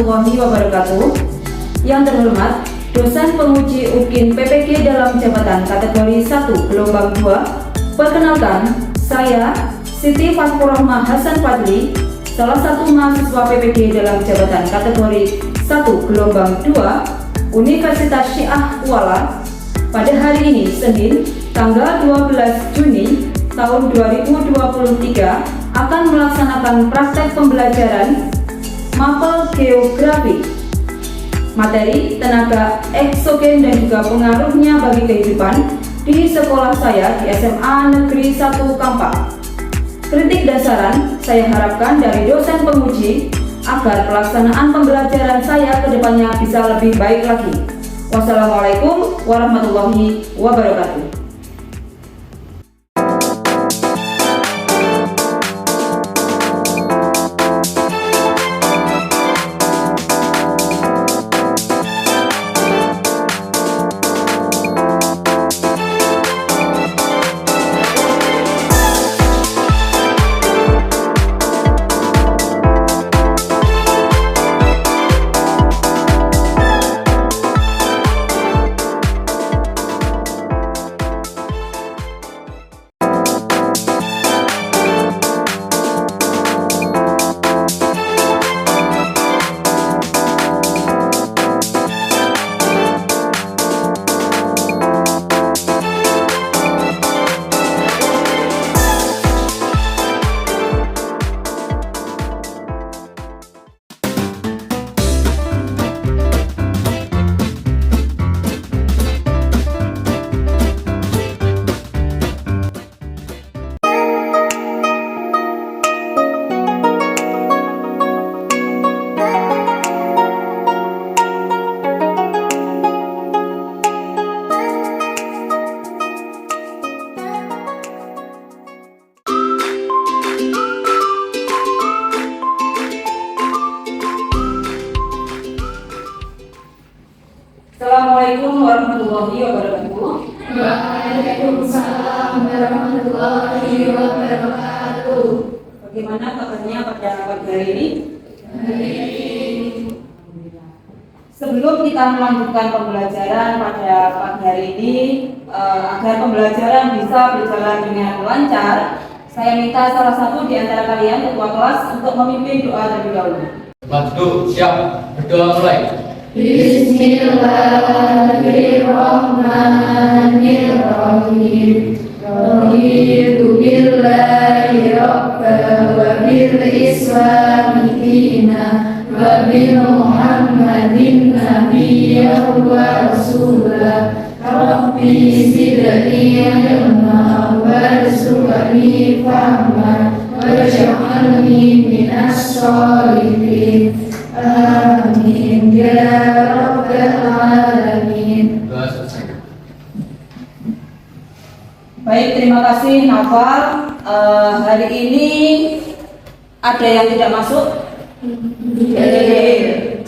warahmatullahi wabarakatuh. Yang terhormat, dosen penguji UKIN PPG dalam jabatan kategori 1 gelombang 2. Perkenalkan, saya Siti Fatfurrahmah Hasan Fadli, salah satu mahasiswa PPG dalam jabatan kategori 1 gelombang 2 Universitas Syiah Kuala. Pada hari ini, Senin, tanggal 12 Juni tahun 2023, akan melaksanakan praktek pembelajaran mapel geografi. Materi tenaga eksogen dan juga pengaruhnya bagi kehidupan di sekolah saya di SMA Negeri 1 Kampak. Kritik dasaran saya harapkan dari dosen penguji agar pelaksanaan pembelajaran saya ke depannya bisa lebih baik lagi. Wassalamualaikum warahmatullahi wabarakatuh. Assalamualaikum warahmatullahi wabarakatuh. Waalaikumsalam warahmatullahi wabarakatuh. Bagaimana kabarnya pada pagi hari ini? Sebelum kita melanjutkan pembelajaran pada pagi hari ini, agar pembelajaran bisa berjalan dengan lancar, saya minta salah satu di antara kalian ketua kelas untuk memimpin doa terlebih dahulu. Maju, siap, berdoa mulai. Bismillahirrahmanirrahim. Raditu billahi rabba wa bil islami dina wa bi Muhammadin nabiyyan wa rasulah. Rabbi zidni ilma warzuqni fahma waj'alni minas sholihin. Amin ya rabbal alamin. Doa selesai. Baik, terima kasih Nafal. Hari ini ada yang tidak masuk?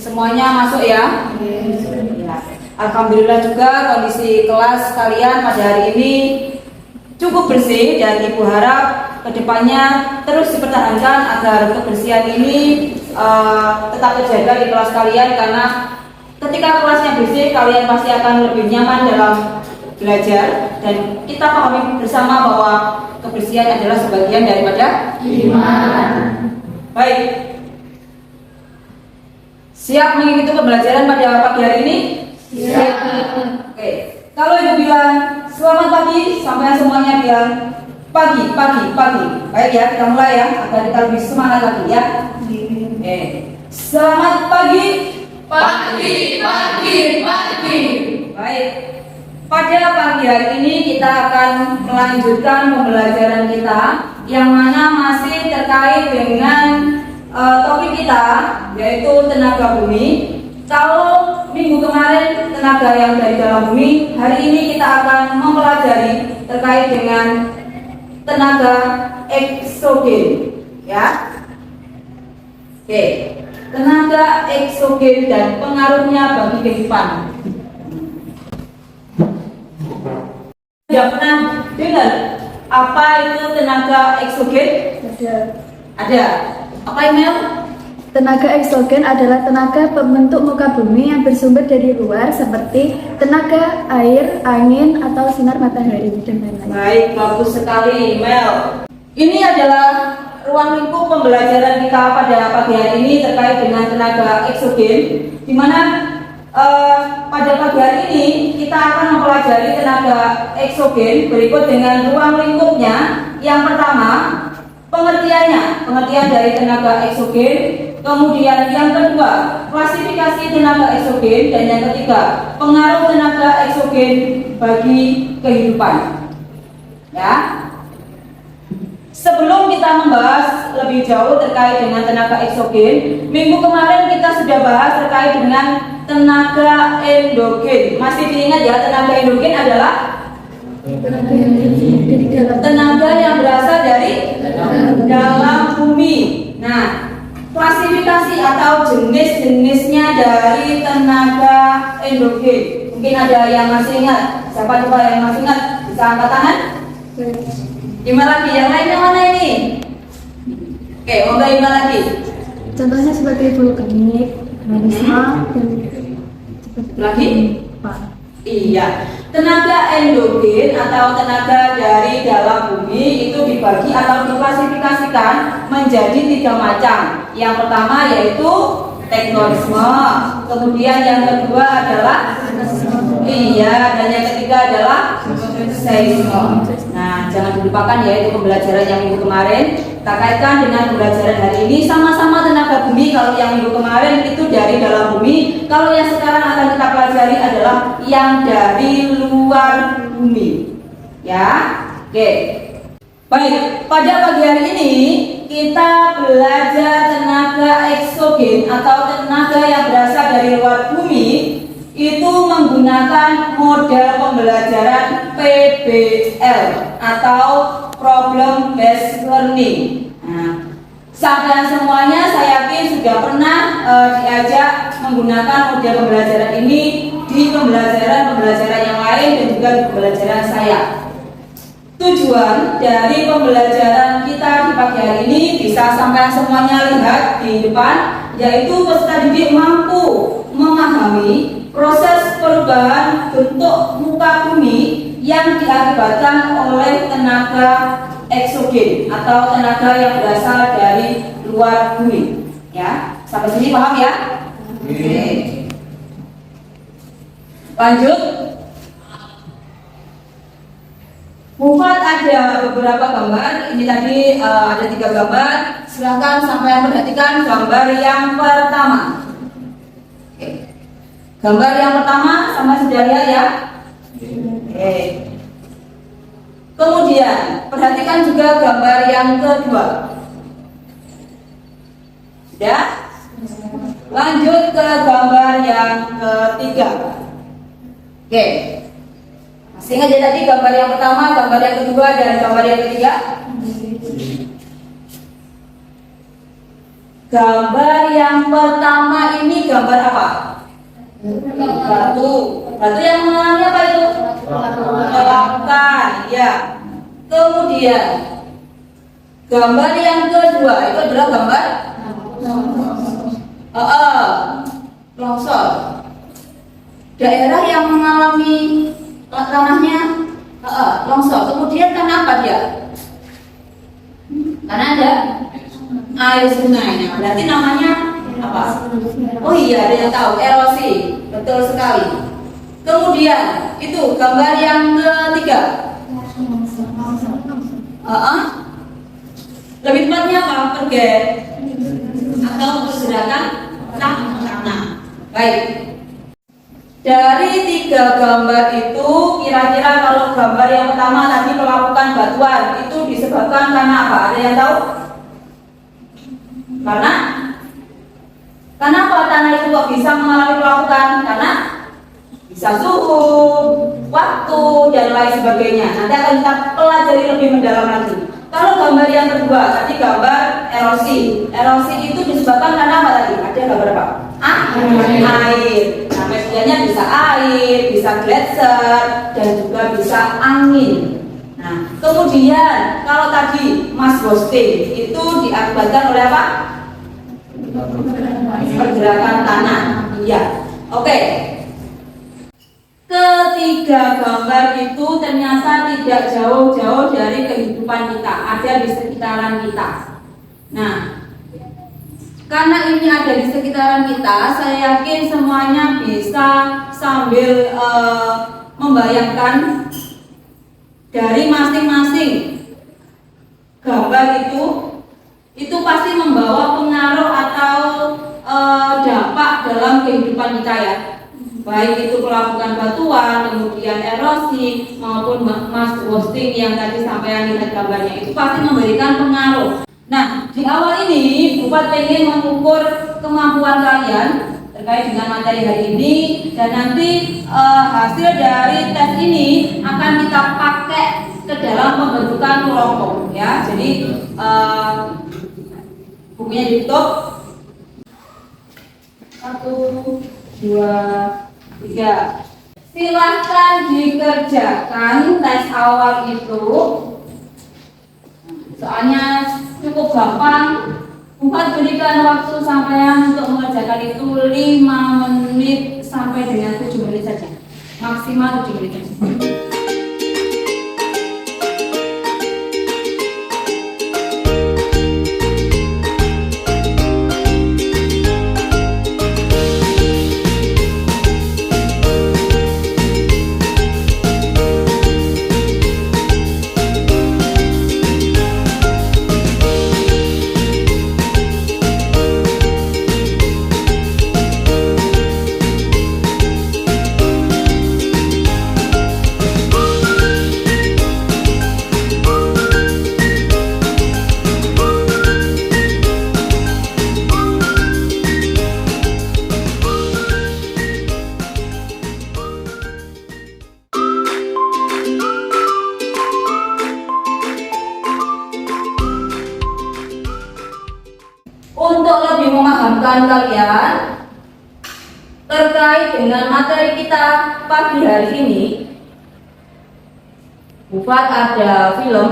Semuanya masuk ya? Ya. Alhamdulillah juga kondisi kelas kalian pada hari ini cukup bersih dan Ibu harap kedepannya terus dipertahankan agar kebersihan ini tetap terjaga di kelas kalian, karena ketika kelasnya bersih kalian pasti akan lebih nyaman dalam belajar, dan kita pahami bersama bahwa kebersihan adalah sebagian daripada Iman. Baik, siap mengikuti pembelajaran pada pagi hari ini? Siap. Oke, kalau Ibu bilang selamat pagi, sampai semuanya bilang pagi. Baik ya, kita mulai ya, agar kita lebih semangat lagi ya. Selamat pagi. Pagi. Baik, pada pagi hari ini kita akan melanjutkan pembelajaran kita yang mana masih terkait dengan topik kita, yaitu tenaga bumi. Kalau minggu kemarin tenaga yang dari dalam bumi, hari ini kita akan mempelajari terkait dengan tenaga eksogen, ya. Oke, tenaga eksogen dan pengaruhnya bagi kehidupan. Sudah pernah dengar apa itu tenaga eksogen? Ada. Ada. Apa email? Tenaga eksogen adalah tenaga pembentuk muka bumi yang bersumber dari luar seperti tenaga air, angin, atau sinar matahari dan lain-lain. Baik, bagus sekali, Mel. Ini adalah ruang lingkup pembelajaran kita pada pagi hari ini terkait dengan tenaga eksogen, di mana pada pagi hari ini kita akan mempelajari tenaga eksogen berikut dengan ruang lingkupnya. Yang pertama, pengertian dari tenaga eksogen, kemudian yang kedua, klasifikasi tenaga eksogen, dan yang ketiga, pengaruh tenaga eksogen bagi kehidupan. Ya. Sebelum kita membahas lebih jauh terkait dengan tenaga eksogen, minggu kemarin kita sudah bahas terkait dengan tenaga endogen. Masih diingat ya, tenaga endogen adalah tenaga yang berasal dari dalam bumi. Nah, klasifikasi atau jenis-jenisnya dari tenaga endogen. Mungkin ada yang masih ingat. Siapa coba yang masih ingat? Bisa angkat tangan? 5 lagi. Yang lainnya mana ini? Oke, mau 5 lagi. Contohnya seperti vulkanik, magma, dan Lagi? Pak. Iya, tenaga endogen atau tenaga dari dalam bumi itu dibagi atau diklasifikasikan menjadi 3 macam. Yang pertama yaitu tektonisme, kemudian yang kedua adalah dan yang ketiga adalah seisme. Nah, jangan dilupakan ya, itu pembelajaran yang minggu kemarin. Kita kaitkan dengan pembelajaran hari ini, sama-sama tenaga bumi. Kalau yang minggu kemarin itu dari dalam bumi, kalau yang sekarang akan kita pelajari adalah yang dari luar bumi. Ya, oke. Baik, pada pagi hari ini kita belajar tenaga eksogen atau tenaga yang berasal dari luar bumi. Itu menggunakan model pembelajaran PBL atau Problem Based Learning. Nah, sadar semuanya, saya yakin sudah pernah diajak menggunakan model pembelajaran ini di pembelajaran yang lain dan juga di pembelajaran saya. Tujuan dari pembelajaran kita di pagi hari ini bisa sampai semuanya lihat di depan, yaitu peserta didik mampu memahami proses perubahan bentuk muka bumi yang diakibatkan oleh tenaga eksogen atau tenaga yang berasal dari luar bumi. Ya, sampai sini paham ya? Oke. Lanjut. Mufat ada beberapa gambar. Ini tadi ada 3 gambar. Silahkan sampai perhatikan gambar yang pertama. Oke. Gambar yang pertama sama sudah lihat ya. Oke. Kemudian perhatikan juga gambar yang kedua. Sudah? Lanjut ke gambar yang ketiga. Oke. Masih ingat ya tadi gambar yang pertama, gambar yang kedua, dan gambar yang ketiga? Gambar yang pertama ini gambar apa? Batu. Batu yang mengalami apa itu? Melakukan, ya. Kemudian gambar yang kedua itu adalah gambar longsor. Daerah yang mengalami tanahnya longsor. Kemudian karena apa dia? Karena ada air sungai. Nah, berarti namanya apa? Oh iya, ada yang tahu, erosi. Betul sekali. Kemudian itu gambar yang ketiga. Lebih tepatnya apa? Perget atau pergerakan tanah. Baik. Dari 3 gambar itu, kira-kira kalau gambar yang pertama tadi melakukan batuan itu disebabkan karena apa? Ada yang tahu? Karena apa tanah itu kok bisa mengalami pelapukan? Karena bisa suhu, waktu, dan lain sebagainya. Nanti akan kita pelajari lebih mendalam lagi. Kalau gambar yang kedua, tadi gambar erosi. Erosi itu disebabkan karena apa tadi? Ada gambar apa? Air. Nah, medianya bisa air, bisa gletser, dan juga bisa angin. Nah, kemudian kalau tadi mass roasting itu diakibatkan oleh apa? pergerakan tanah. Iya. Oke. Ketiga gambar itu ternyata tidak jauh-jauh dari kehidupan kita, ada di sekitaran kita. Nah, karena ini ada di sekitaran kita, saya yakin semuanya bisa sambil membayangkan dari masing-masing gambar itu pasti membawa pengaruh atau dampak dalam kehidupan kita ya. Baik itu pelapukan batuan, kemudian erosi maupun mass wasting yang tadi sampai lihat gambarnya itu pasti memberikan pengaruh. Nah, di awal ini Bupati pengen mengukur kemampuan kalian terkait dengan materi hari ini, dan nanti hasil dari tes ini akan kita pakai ke dalam pembentukan kelompok ya. Jadi bukunya ditutup. 1, 2, 3. Silahkan dikerjakan tes awal itu. Soalnya cukup gampang. Bupati berikan waktu sampean untuk mengerjakan itu 5 menit sampai dengan 7 menit saja. Maksimal 7 menit saja. Untuk lebih memahamkan kalian terkait dengan materi kita pagi hari ini, Bufat ada film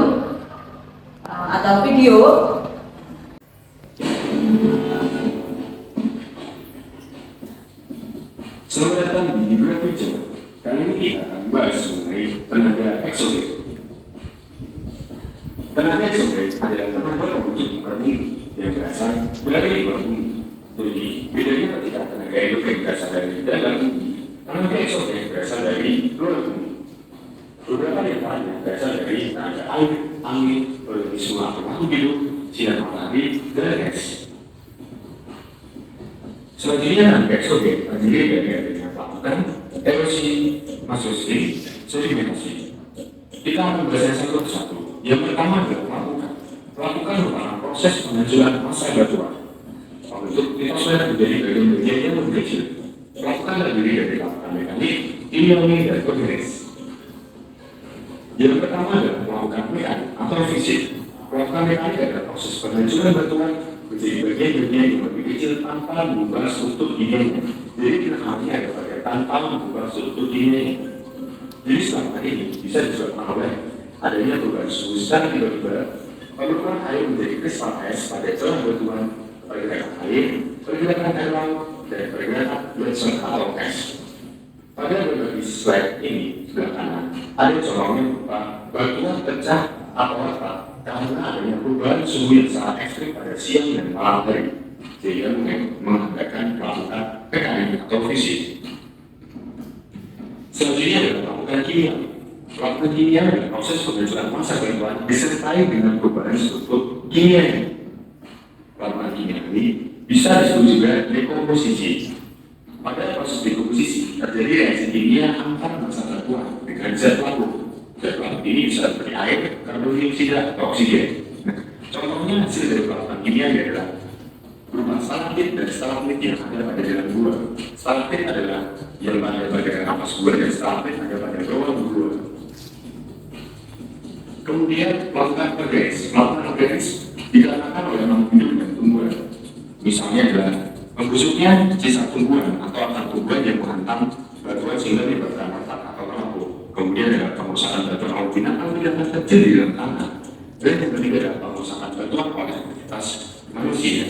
atau video. Selamat datang di Libra Future. Kali ini kita akan membahas mengenai tenaga eksogen. Tenaga eksogen adalah tenaga wujud muka bumi yang berasal dari luar bumi. Jadi, bedanya ketika tenaga eksogen berasal dari dalam bumi, tenaga eksogen berasal dari luar bumi. Beberapa di antaranya berasal dari tenaga air, angin, organisme makhluk hidup, sinar matahari, dan gas. Selanjutnya, tenaga eksogen terdiri dari adanya pelapukan, erosi, mass wasting, sedimentasi. Kita akan belajar satu persatu. Yang pertama adalah pelapukan. Pelapukan merupakan proses penghancuran massa batuan. Pembentuk litosfer menjadi bagian-bagian yang lebih kecil. Pelapukan terdiri dari lapukan mekanik, kimiawi, dan organik. Yang pertama adalah pelapukan mekanik atau fisik. Pelapukan mekanik adalah proses penghancuran batuan menjadi bagian-bagian yang lebih kecil tanpa mengubah struktur kimianya. Jadi namanya adalah tanpa mengubah struktur kimianya. Jadi selama ini bisa disebabkan oleh adanya perubahan suhu secara tiba-tiba, perubahan air menjadi kristal es pada celah batuan, pergerakan air, pergerakan air laut, dan pergerakan gletser atau es. Pada beberapa slide ini sebelah kanan ada contohnya berupa batuan pecah atau retak karena adanya perubahan suhu yang sangat ekstrim pada siang dan malam hari, sehingga mengakibatkan pelapukan mekanik atau fisik. Selanjutnya adalah pelapukan kimia. Pelapukan kimia adalah proses penghancuran massa batuan disertai dengan perubahan struktur kimia. Pelapukan kimia ini bisa disebut juga dekomposisi. Pada proses dekomposisi terjadi reaksi kimia antar massa batuan dengan zat pelapukan. Zat pelapukan ini bisa seperti air, karbon dioksida, atau oksigen. Contohnya hasil dari pelapukan kimia adalah berupa stalaktit dan stalagmit yang ada pada jalan gua. Stalaktit adalah yang ada pada atas gua dan stalagmit ada pada bawah gua. Kemudian pelapukan organik. Pelapukan organik dikarenakan oleh makhluk hidup dan tumbuhan. Misalnya adalah membusuknya sisa tumbuhan atau akar tumbuhan yang menghantam batuan sehingga menyebabkan retak atau rapuh. Kemudian ada pengusahaan batuan oleh binatang-binatang kecil di dalam tanah. Dan yang ketiga adalah pengusahaan batuan oleh aktivitas manusia.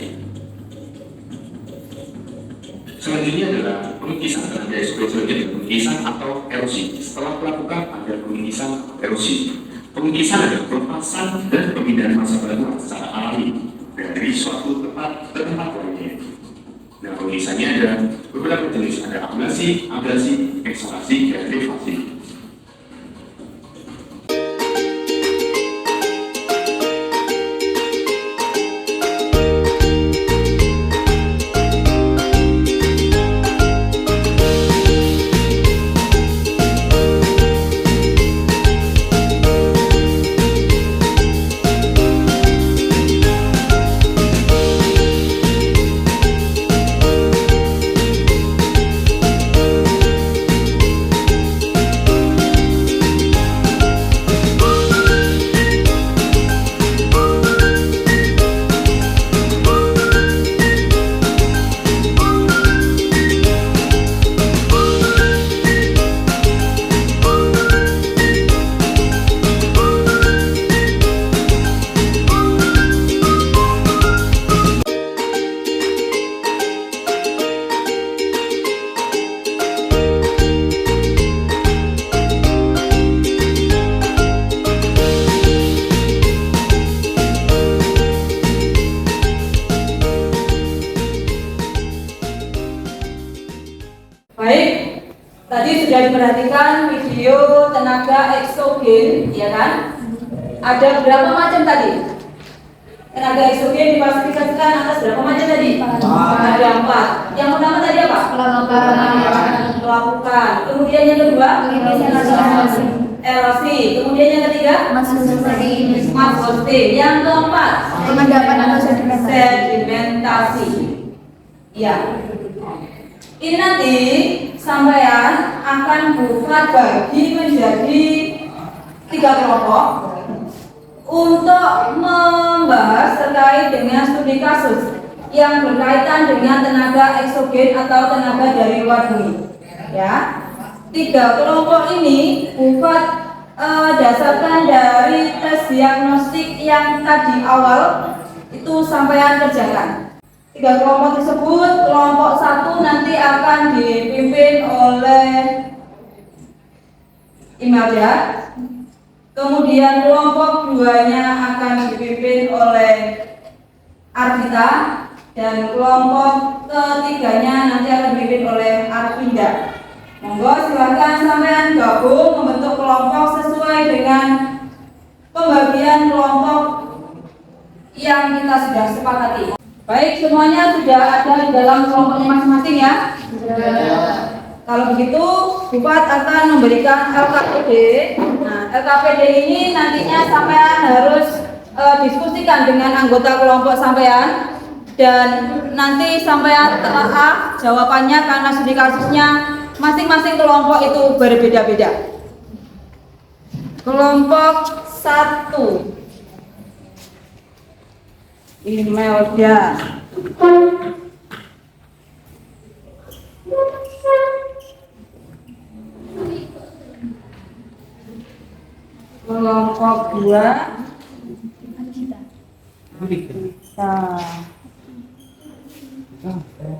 pengikisan erosi. Pengikisan adalah pelepasan dan pemindahan massa batuan secara alami dari suatu tempat ke tempat lainnya. Nah, pengikisannya ada beberapa jenis, ada ablasi, eksalasi, dan revasi. Baik, tadi sudah diperhatikan video tenaga eksogen, ya kan? Ada berapa macam tadi? Tenaga eksogen diklasifikasikan atas berapa macam tadi? Ada 4. Yang pertama tadi apa? Melakukan. Kemudian yang kedua? Erosi. Kemudian yang ketiga? Mass hosting. Yang keempat? Pengendapan atau sedimentasi. Sedimentasi. Ya. Ini nanti sampean akan buat bagi menjadi 3 kelompok untuk membahas terkait dengan studi kasus yang berkaitan dengan tenaga eksogen atau tenaga dari luar bumi. Ya, 3 kelompok ini buat dasarkan dari tes diagnostik yang tadi awal itu sampean kerjakan. 3 kelompok tersebut, kelompok 1 nanti akan dipimpin oleh Imelda, kemudian kelompok 2-nya akan dipimpin oleh Ardita, dan kelompok ketiganya nanti akan dipimpin oleh Arvinda. Monggo silahkan sampean gabung membentuk kelompok sesuai dengan pembagian kelompok yang kita sudah sepakati. Baik, semuanya sudah ada di dalam kelompoknya masing-masing ya? Kalau begitu, Bupati akan memberikan LKPD. Nah, LKPD ini nantinya sampean harus diskusikan dengan anggota kelompok sampean, dan nanti sampean telah jawabannya karena studi kasusnya masing-masing kelompok itu berbeda-beda. Kelompok 1. Imelda. Kelompok 2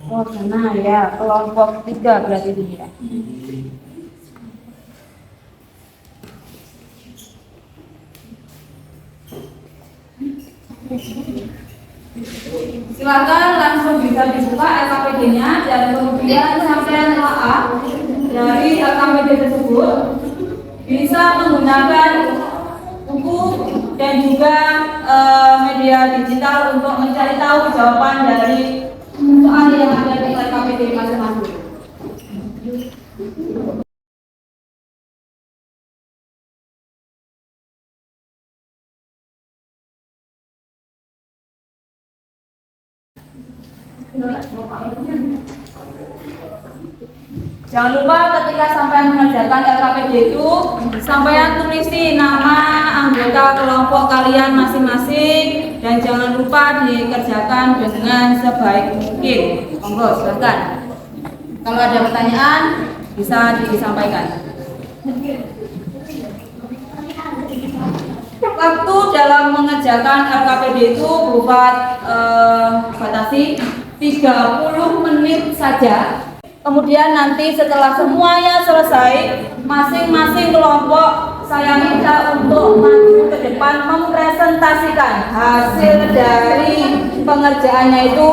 Oh, sana ya, kelompok 3 berarti ini ya. Silakan langsung bisa dibuka LKPD-nya, dan kemudian sampai A dari LKPD tersebut bisa menggunakan buku dan juga media digital untuk mencari tahu jawaban dari soal yang ada di LKPD masing-masing. Jangan lupa ketika sampai mengerjakan LKPD itu, sampean tulisi nama anggota kelompok kalian masing-masing, dan jangan lupa dikerjakan dengan sebaik mungkin. Monggo silakan. Kalau ada pertanyaan bisa disampaikan. Waktu dalam mengerjakan LKPD itu buat batasi 30 menit saja. Kemudian nanti setelah semuanya selesai, masing-masing kelompok saya minta untuk maju ke depan mempresentasikan hasil dari pengerjaannya itu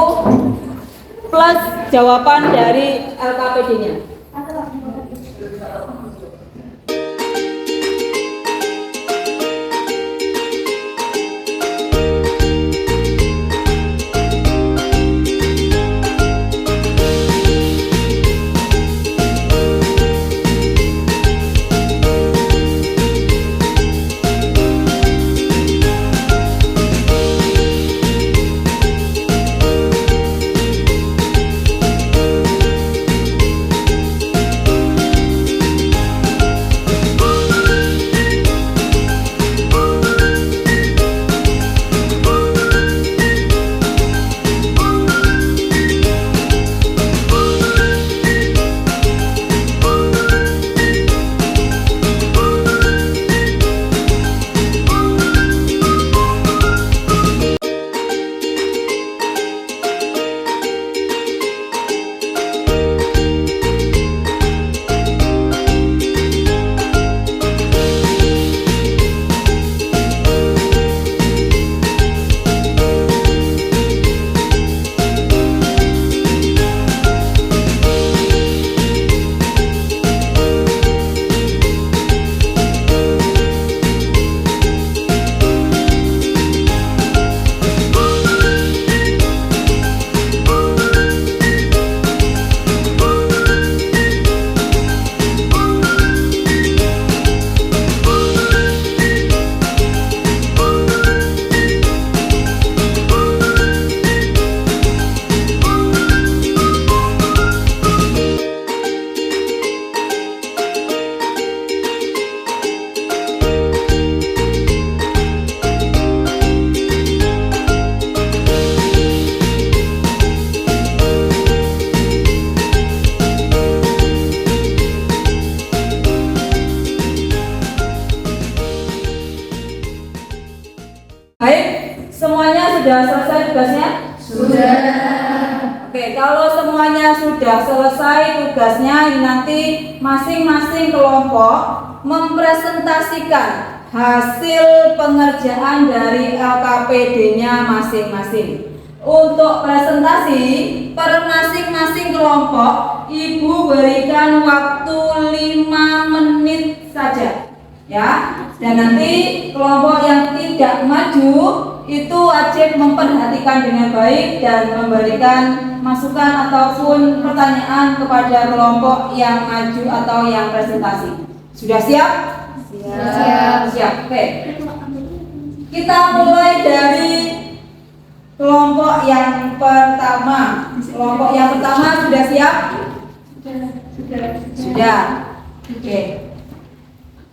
plus jawaban dari LKPD-nya. Sudah selesai tugasnya? Sudah. Oke, kalau semuanya sudah selesai tugasnya, nanti masing-masing kelompok mempresentasikan hasil pengerjaan dari LKPD-nya masing-masing. Untuk presentasi per masing-masing kelompok, Ibu berikan waktu 5 menit saja, ya. Dan nanti kelompok yang tidak maju itu wajib memperhatikan dengan baik dan memberikan masukan ataupun pertanyaan kepada kelompok yang maju atau yang presentasi. Sudah siap? Siap. Oke. Kita mulai dari kelompok yang pertama. Kelompok yang pertama sudah siap? Sudah. Oke.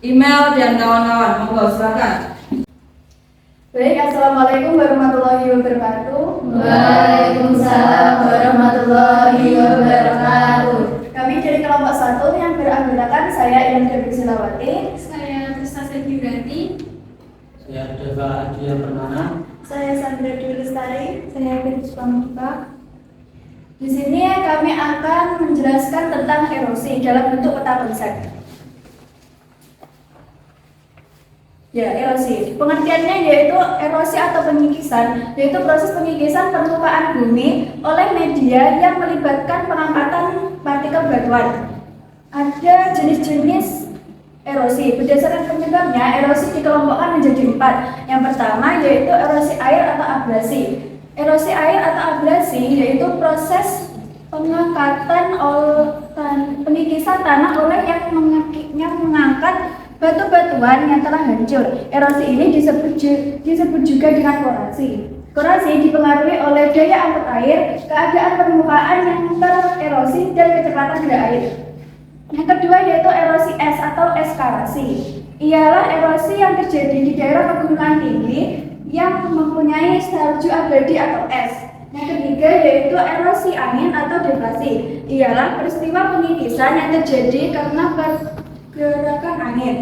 Email dan kawan-kawan, monggo silakan. Baik, assalamualaikum warahmatullahi wabarakatuh. Waalaikumsalam warahmatullahi wabarakatuh. Kami dari kelompok 1 yang beranggotakan saya Ian Dewi Silawati, Saya Prestasi Bibrati. Saya Deva Adia Permana. saya Sandra Dwi Lestari, saya Gadis Pamuka. Di sini kami akan menjelaskan tentang erosi dalam bentuk peta konsep. Ya, erosi. Pengertiannya yaitu erosi atau pengikisan, yaitu proses pengikisan permukaan bumi oleh media yang melibatkan pengangkatan partikel batuan. Ada jenis-jenis erosi. Berdasarkan penyebabnya, erosi dikelompokkan menjadi 4. Yang pertama yaitu erosi air atau abrasi. Erosi air atau abrasi yaitu proses pengangkatan pengikisan tanah oleh yang mengangkat batu-batuan yang telah hancur. Erosi ini disebut juga dengan korasi. Korasi dipengaruhi oleh daya angkut air, keadaan permukaan yang tererosi, dan kecepatan gerak air. Yang kedua yaitu erosi es atau eskalasi. Ialah erosi yang terjadi di daerah pegunungan tinggi yang mempunyai salju abadi atau es. Yang ketiga yaitu erosi angin atau deflasi. Ialah peristiwa pengikisan yang terjadi karena pergerakan angin.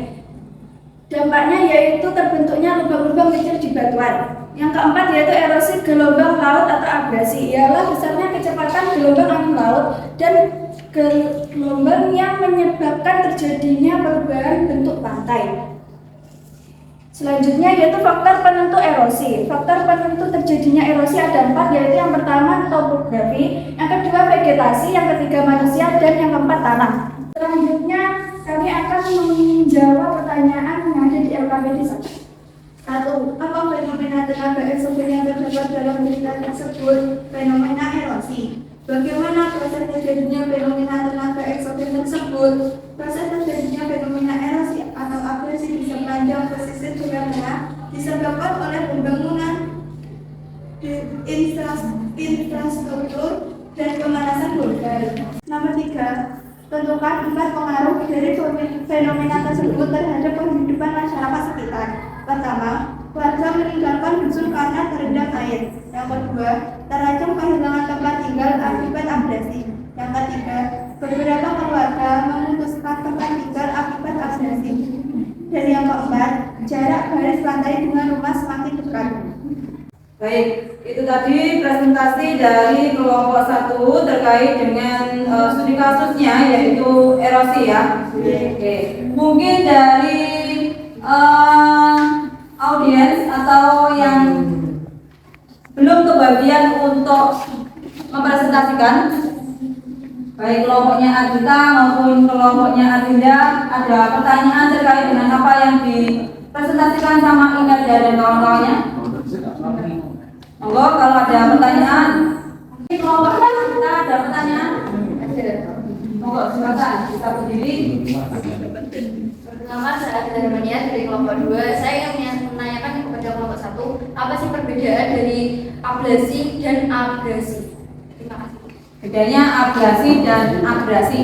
Dampaknya yaitu terbentuknya lubang-lubang kecil di batuan. Yang keempat yaitu erosi gelombang laut atau abrasi. Ialah besarnya kecepatan gelombang angin laut dan gelombang yang menyebabkan terjadinya perubahan bentuk pantai. Selanjutnya yaitu faktor penentu erosi. Faktor penentu terjadinya erosi ada 4, yaitu yang pertama topografi, yang kedua vegetasi, yang ketiga manusia, dan yang keempat tanah. Selanjutnya kami akan menjawab pertanyaan yang ada di LKPD 1. Apa fenomena tenaga eksogen yang terdapat dalam lingkaran tersebut? Fenomena erosi. Bagaimana proses terjadinya fenomena tenaga eksogen tersebut? Proses terjadinya fenomena erosi atau abrasi di sepanjang pesisir daerah disebabkan oleh pembangunan infrastruktur dan pemanasan global. Nomor 3. Tentukan 4 pengaruh dari fenomena tersebut terhadap kehidupan masyarakat sekitar. Pertama, warga meninggalkan dusun karena terendam air. Yang kedua, terancam kehilangan tempat tinggal akibat abrasi. Yang ketiga, beberapa keluarga memutuskan tempat tinggal akibat abrasi. Dan yang keempat, jarak garis pantai dengan rumah semakin dekat. Baik, itu tadi presentasi dari kelompok 1 terkait dengan studi kasusnya, yaitu erosi ya. Oke. Mungkin dari audiens atau yang belum kebagian untuk mempresentasikan, baik kelompoknya Adita maupun kelompoknya Adinda, ada pertanyaan terkait dengan apa yang dipresentasikan sama Imelda dan kawan-kawannya? Monggo, kalau ada pertanyaan. Kelompok kita ada pertanyaan? Monggo, silakan kita berdiri. Pertama, saya Adita Darmania dari kelompok 2. Saya ingin menanyakan kepada kelompok 1, apa sih perbedaan dari ablasi dan abrasi? Terima kasih. Bedanya ablasi dan abrasi.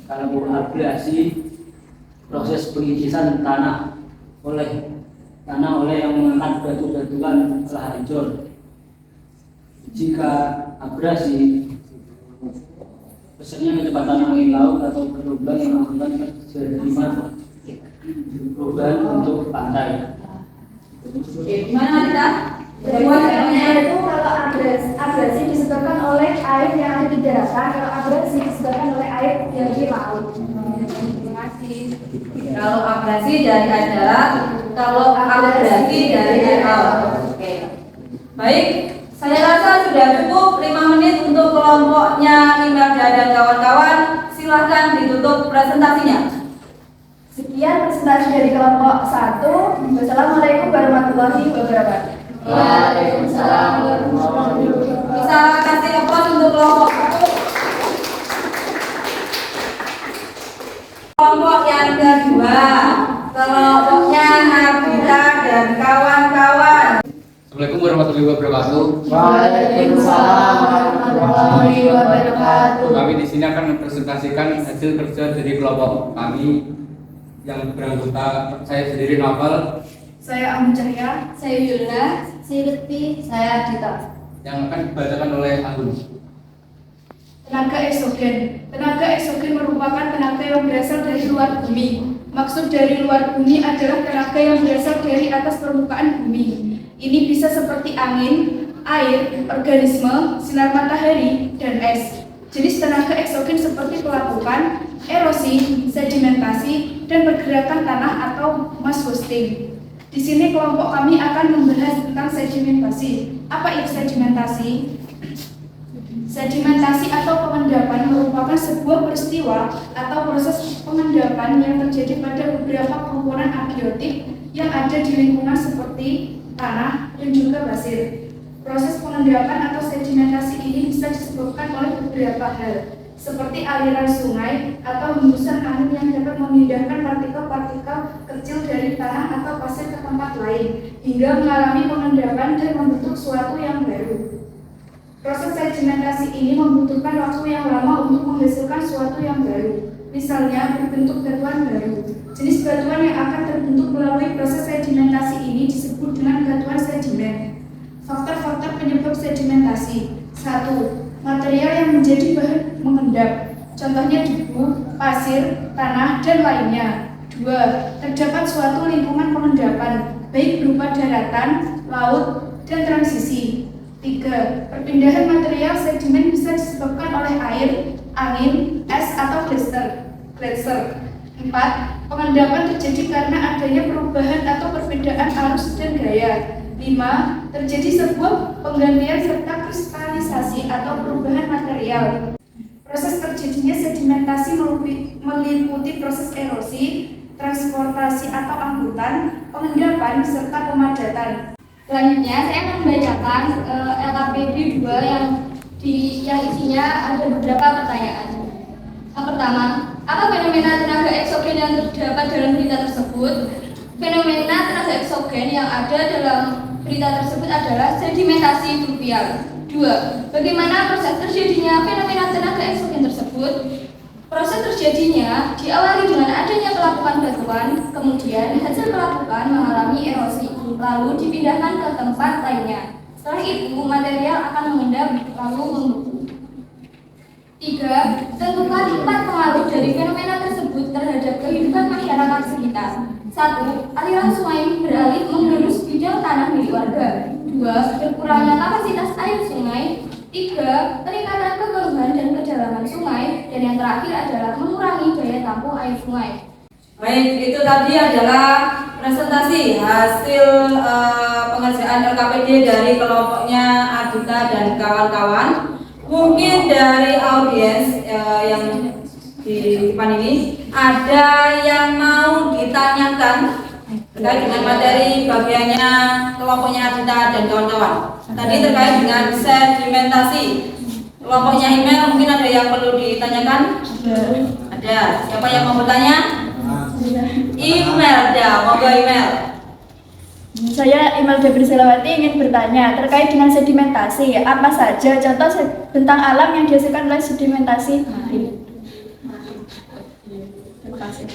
Kalau abrasi, proses pengikisan tanah oleh yang mengangkat batu-batuan telah hancur. Jika abrasi, pesannya kecepatan angin laut atau perubahan yang mengakibatkan terjadinya perubahan untuk pantai. Gimana kita? Jawabannya itu kalau abrasi disebabkan oleh air yang ada di daratan, kalau abrasi disebabkan oleh air yang di laut. Terima kasih. Kalau abrasi dari air darat, kalau abrasi dari air laut. Oke. Baik, saya rasa sudah cukup 5 menit untuk kelompoknya Imelda dan kawan-kawan. Silahkan ditutup presentasinya. Sekian presentasi dari kelompok 1. Wassalamualaikum warahmatullahi wabarakatuh. Waalaikumsalam warahmatullahi wabarakatuh. Bisa kasih aplaus untuk kelompok 1. Kelompok yang kedua, kelompoknya Adita dan kawan-kawan. Assalamualaikum warahmatullahi wabarakatuh. Waalaikumsalam warahmatullahi wabarakatuh. Kami di sini akan mempresentasikan hasil kerja dari kelompok kami yang beranggota saya sendiri Novel, Saya Amu Cahya. Saya Yulna, saya Lutfi, saya Adita. yang akan dibacakan oleh Anggun. Tenaga eksogen. Tenaga eksogen merupakan tenaga yang berasal dari luar bumi. Maksud dari luar bumi adalah tenaga yang berasal dari atas permukaan bumi. Ini bisa seperti angin, air, organisme, sinar matahari, dan es. Jenis tenaga eksogen seperti pelapukan, erosi, sedimentasi, dan pergerakan tanah atau mass hosting. Di sini kelompok kami akan membahas tentang sedimentasi. Apa itu sedimentasi? Sedimentasi atau pengendapan merupakan sebuah peristiwa atau proses pengendapan yang terjadi pada beberapa komponen abiotik yang ada di lingkungan seperti tanah dan juga pasir. Proses pengendapan atau sedimentasi ini bisa disebabkan oleh beberapa hal, seperti aliran sungai atau hembusan angin yang dapat memindahkan partikel-partikel kecil dari tanah atau pasir ke tempat lain, hingga mengalami pengendapan dan membentuk suatu yang baru. Proses sedimentasi ini membutuhkan waktu yang lama untuk menghasilkan suatu yang baru. Misalnya, berbentuk batuan baru. Jenis batuan yang akan terbentuk melalui proses sedimentasi ini disebut dengan batuan sedimen. Faktor-faktor penyebab sedimentasi. 1. Material yang menjadi bahan mengendap. Contohnya debu, pasir, tanah, dan lainnya. 2. Terdapat suatu lingkungan pengendapan, baik berupa daratan, laut, dan transisi. 3. Perpindahan material sedimen bisa disebabkan oleh air, angin, es, atau blister. Glaser. 4. Pengendapan terjadi karena adanya perubahan atau perbedaan arus dan gaya. 5. Terjadi sebuah penggantian serta kristalisasi atau perubahan material. Proses terjadinya sedimentasi meliputi proses erosi, transportasi atau angkutan, pengendapan, serta pemadatan. Selanjutnya saya akan membacakan LKPD 2 yang isinya ada beberapa pertanyaan. Yang pertama, apa fenomena tenaga eksogen yang terdapat dalam berita tersebut? Fenomena tenaga eksogen yang ada dalam berita tersebut adalah sedimentasi fluvial. 2. Bagaimana proses terjadinya fenomena tenaga eksogen tersebut? Proses terjadinya diawali dengan adanya pelapukan batuan, kemudian hasil pelapukan mengalami erosi, lalu dipindahkan ke tempat lainnya. Setelah itu, material akan mengendap lalu membeku. 3. Tentukan 4 pengaruh dari fenomena tersebut terhadap kehidupan masyarakat sekitar. 1. Aliran sungai beralih menggerus bidang tanah milik warga. 2. Berkurangnya kapasitas air sungai. 3. Peningkatan kekeruhan dan kedalaman sungai. Dan yang terakhir adalah mengurangi daya tampung air sungai. Baik, itu tadi adalah presentasi hasil pengerjaan LKPD dari kelompoknya Adita dan kawan-kawan. Mungkin dari audiens yang di depan ini ada yang mau ditanyakan terkait dengan materi bagiannya kelompoknya Adita dan kawan-kawan. Tadi terkait dengan sedimentasi kelompoknya email, mungkin ada yang perlu ditanyakan? Ada. Siapa yang mau bertanya? Email ada, monggo email. Saya Imelda Berselawati ingin bertanya terkait dengan sedimentasi. Apa saja contoh bentang alam yang dihasilkan oleh sedimentasi? Terima kasih.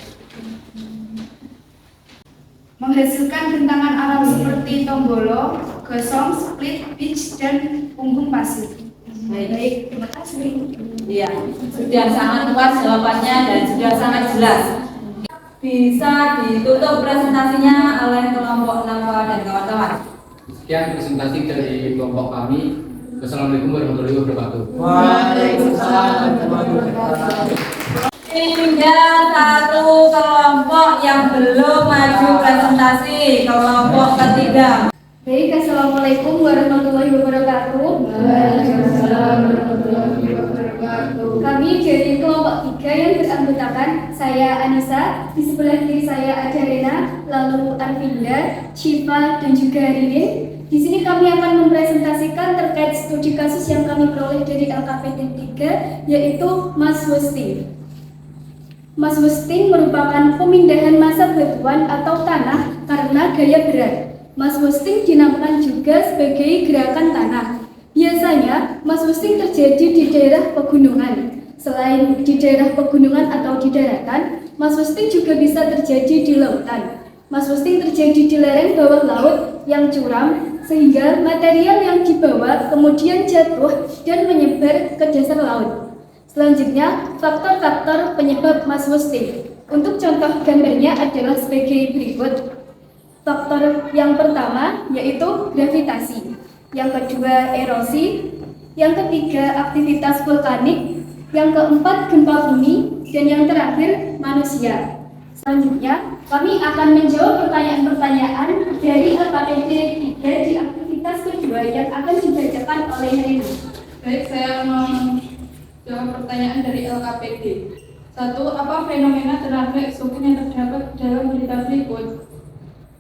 Menghasilkan bentangan alam seperti Tonggolo, Gosong, Split, Beach, dan punggung pasir. Baik, terima kasih. Iya, sudah sangat luas jawabannya dan sudah sangat jelas. Bisa ditutup presentasinya oleh kelompok Nava dan kawan-kawan. Sekian presentasi dari kelompok kami. Wassalamualaikum warahmatullahi wabarakatuh. Waalaikumsalam warahmatullahi wabarakatuh. Tinggal satu kelompok yang belum maju presentasi, kelompok ketiga. Baik, Assalamualaikum warahmatullahi wabarakatuh. Waalaikumsalam warahmatullahi wabarakatuh. Kami dari kelompok 3 yang beranggotakan saya Anissa, di sebelah kiri saya ada Rena, lalu Arvinda, Syifa, dan juga Ririn. Di sini kami akan mempresentasikan terkait studi kasus yang kami peroleh dari LKPD 3, yaitu Mas Westing. Mas Westing merupakan pemindahan massa batuan atau tanah karena gaya berat. Mas Westing dinamakan juga sebagai gerakan tanah. Biasanya, Mas Westing terjadi di daerah pegunungan. Selain di daerah pegunungan atau di daratan, Mas Westing juga bisa terjadi di lautan. Mas Westing terjadi di lereng bawah laut yang curam, sehingga material yang dibawa kemudian jatuh dan menyebar ke dasar laut. Selanjutnya, faktor-faktor penyebab Mas Westing. Untuk contoh gambarnya adalah sebagai berikut. Faktor yang pertama yaitu gravitasi, yang kedua erosi, yang ketiga aktivitas vulkanik, yang keempat gempa bumi, dan yang terakhir manusia. Selanjutnya, kami akan menjawab pertanyaan-pertanyaan dari LKPD 3 di aktivitas kedua yang akan dibacakan oleh Rina. Baik, saya mau jawab pertanyaan dari LKPD. 1. Apa fenomena tenaga eksogen yang terdapat dalam berita berikut?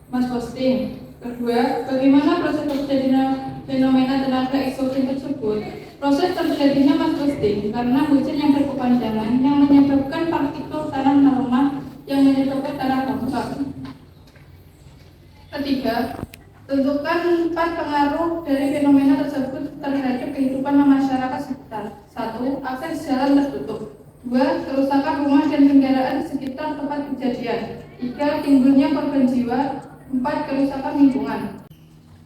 Mas Westing. Kedua, bagaimana proses terjadinya fenomena tenaga eksogen tersebut? Proses terjadinya Mas Westing karena hujan yang berkepanjangan yang menyebabkan partikel tanah melemah yang menyebabkan tanah bangsa. Ketiga, tentukan 4 pengaruh dari fenomena tersebut terhadap kehidupan masyarakat sekitar. 1. Akses jalan tertutup. 2. Kerusakan rumah dan kendaraan di sekitar tempat kejadian. 3. Timbulnya korban jiwa. 4. Kerusakan lingkungan.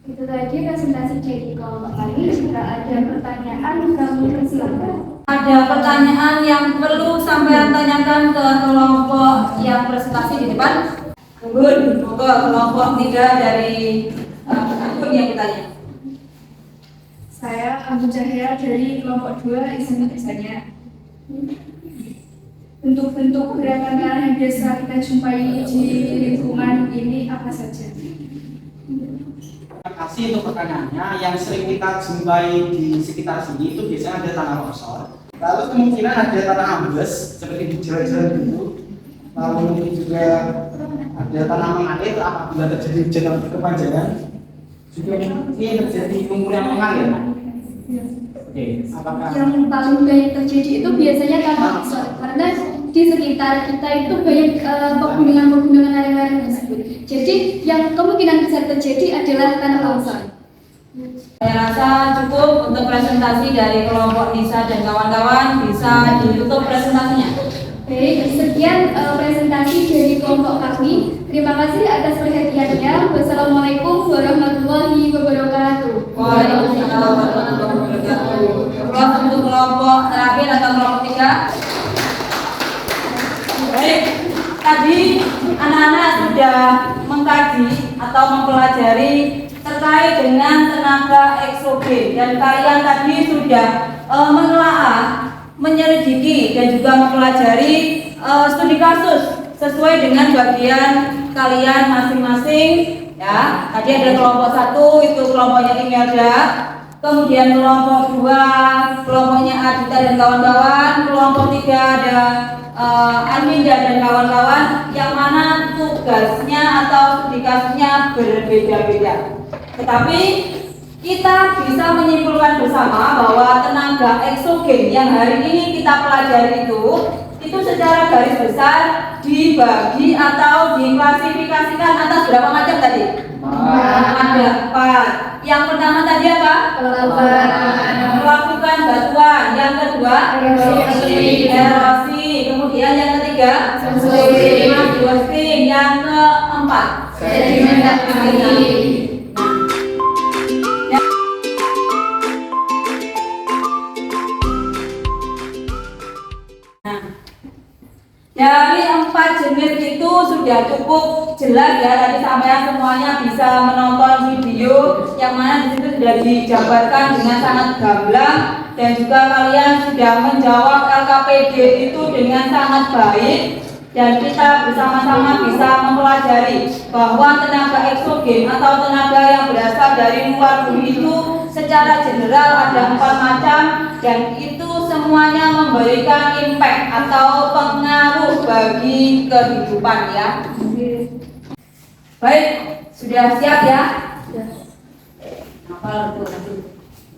Itu tadi presentasi dari kelompok kami. Jika ada pertanyaan, kami persilakan. Ada pertanyaan yang perlu sampai tanyakan ke kelompok yang presentasi di depan? Monggo kelompok 3 dari akun yang ditanya. Saya Abu Cahya dari kelompok 2 izin bertanya. bentuk-bentuk gerakan yang biasa kita jumpai di lingkungan ini apa saja? Terima kasih untuk pertanyaannya. Yang sering kita jumpai di sekitar sini itu biasanya ada tanah longsor. Lalu kemungkinan ada tanah ambles seperti di jalan-jalan dulu. Lalu mungkin juga ada tanah mengalir apabila terjadi hujan atau berkepanjangan. Juga ini terjadi pengurangan mengalir. Oke, apakah Yang paling banyak terjadi itu biasanya tanah longsor, karena di sekitar kita itu banyak pegunungan-pegunungan lereng-lereng tersebut. Jadi yang kemungkinan besar terjadi adalah tanah longsor. Saya rasa cukup untuk presentasi dari kelompok Nisa dan kawan-kawan. Bisa ditutup presentasinya. Baik, sekian presentasi dari kelompok kami. Terima kasih atas perhatiannya. Wassalamualaikum warahmatullahi wabarakatuh. Waalaikumsalam warahmatullahi wabarakatuh. Terus untuk kelompok terakhir atau kelompok 3. Baik, tadi anak-anak sudah mengkaji atau mempelajari terkait dengan tenaga eksogen dan kalian tadi sudah menelaah, menyelidiki dan juga mempelajari studi kasus sesuai dengan bagian kalian masing-masing ya. Tadi ada kelompok 1 itu kelompoknya Imelda, kemudian kelompok 2 kelompoknya Adita dan kawan-kawan, kelompok 3 ada Arminda dan kawan-kawan, yang mana tugasnya atau studi kasusnya berbeda-beda. Tetapi kita bisa menyimpulkan bersama bahwa tenaga eksogen yang hari ini kita pelajari itu secara garis besar dibagi atau diklasifikasikan atas berapa macam tadi? Ada 4. Yang pertama tadi apa? Melakukan batuan. Yang kedua erosi. Kemudian yang ketiga erosi. Yang keempat sedimentasi. Dari 4 jenis itu sudah cukup jelas ya, tadi sampai semuanya bisa menonton video yang mana di situ sudah dijabarkan dengan sangat gamblang dan juga kalian sudah menjawab LKPD itu dengan sangat baik dan kita bersama-sama bisa mempelajari bahwa tenaga eksogen atau tenaga yang berasal dari luar bumi itu secara general ada 4 macam dan itu semuanya memberikan impact atau pengaruh bagi kehidupan ya. Baik, sudah siap ya?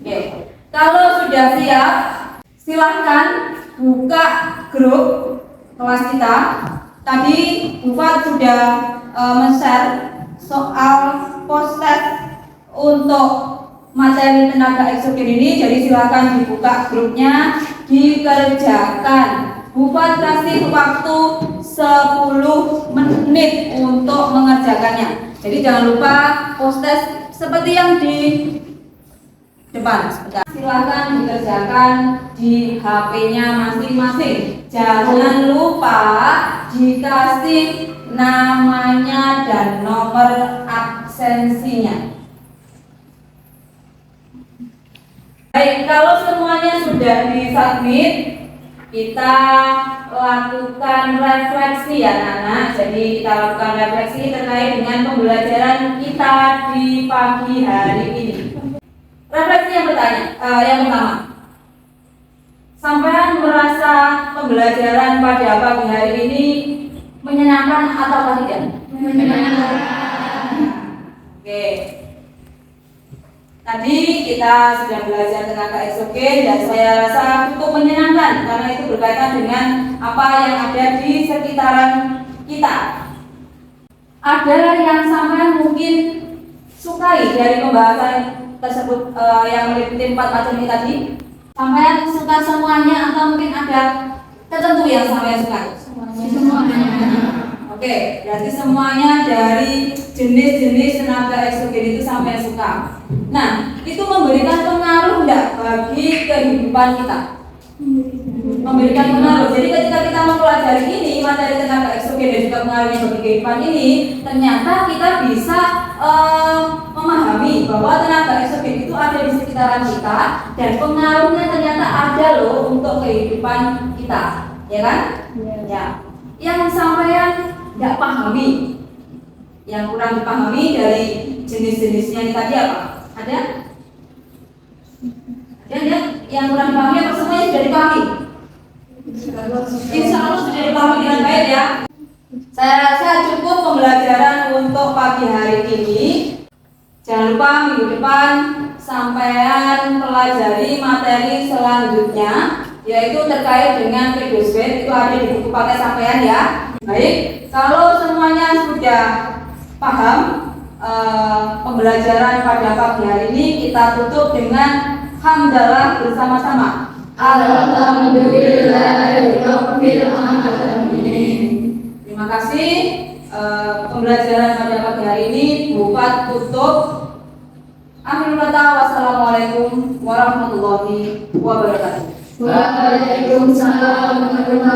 Oke. Kalau sudah siap, silahkan buka grup kelas kita. Tadi Bufat sudah men-share soal post-test untuk materi tenaga eksogen ini, jadi silakan dibuka grupnya, dikerjakan. Bufat kasih waktu 10 menit untuk mengerjakannya. Jadi jangan lupa post-test seperti yang di depan. Silakan dikerjakan di HP-nya masing-masing. Jangan lupa dikasih namanya dan nomor absensinya. Baik, kalau semuanya sudah disubmit, kita lakukan refleksi ya anak-anak. Jadi kita lakukan refleksi terkait dengan pembelajaran kita di pagi hari ini. Refleksi yang pertama, sampean merasa pembelajaran pada pagi hari ini menyenangkan atau tidak? Menyenangkan. Oke. Tadi kita sudah belajar tenaga eksogen dan saya rasa cukup menyenangkan karena itu berkaitan dengan apa yang ada di sekitaran kita. Ada yang sampean mungkin sukai dari pembahasan tersebut yang meliputi 4 macam ini tadi? Sampean suka semuanya atau mungkin ada tertentu yang sampean suka? Semuanya. Oke, berarti semuanya dari jenis-jenis tenaga eksogen itu sampai suka. Nah, itu memberikan pengaruh enggak bagi kehidupan kita? Memberikan pengaruh. Jadi ketika kita mempelajari ini, materi tenaga eksogen dan juga pengaruhnya bagi kehidupan ini, ternyata kita bisa memahami bahwa tenaga eksogen itu ada di sekitaran kita dan pengaruhnya ternyata ada loh untuk kehidupan kita. ya kan? Ya. Yang sampean nggak pahami, yang kurang dipahami dari jenis-jenisnya ini tadi apa? Ada? Ada yang kurang dipahami apa semuanya sudah dipahami? Insya Allah sudah dipahami dengan baik ya. Saya rasa cukup pembelajaran untuk pagi hari ini. Jangan lupa minggu depan sampean pelajari materi selanjutnya, yaitu terkait dengan pedosfet. Itu ada di buku paket sampean ya. Baik, kalau semuanya sudah paham pembelajaran pada pagi hari ini, kita tutup dengan hamdalah bersama-sama. Alhamdulillahirabbil alamin. Terima kasih. Pembelajaran pada pagi hari ini Bupat tutup. Akhirul kata, wassalamualaikum warahmatullahi wabarakatuh. Waalaikumsalam warahmatullahi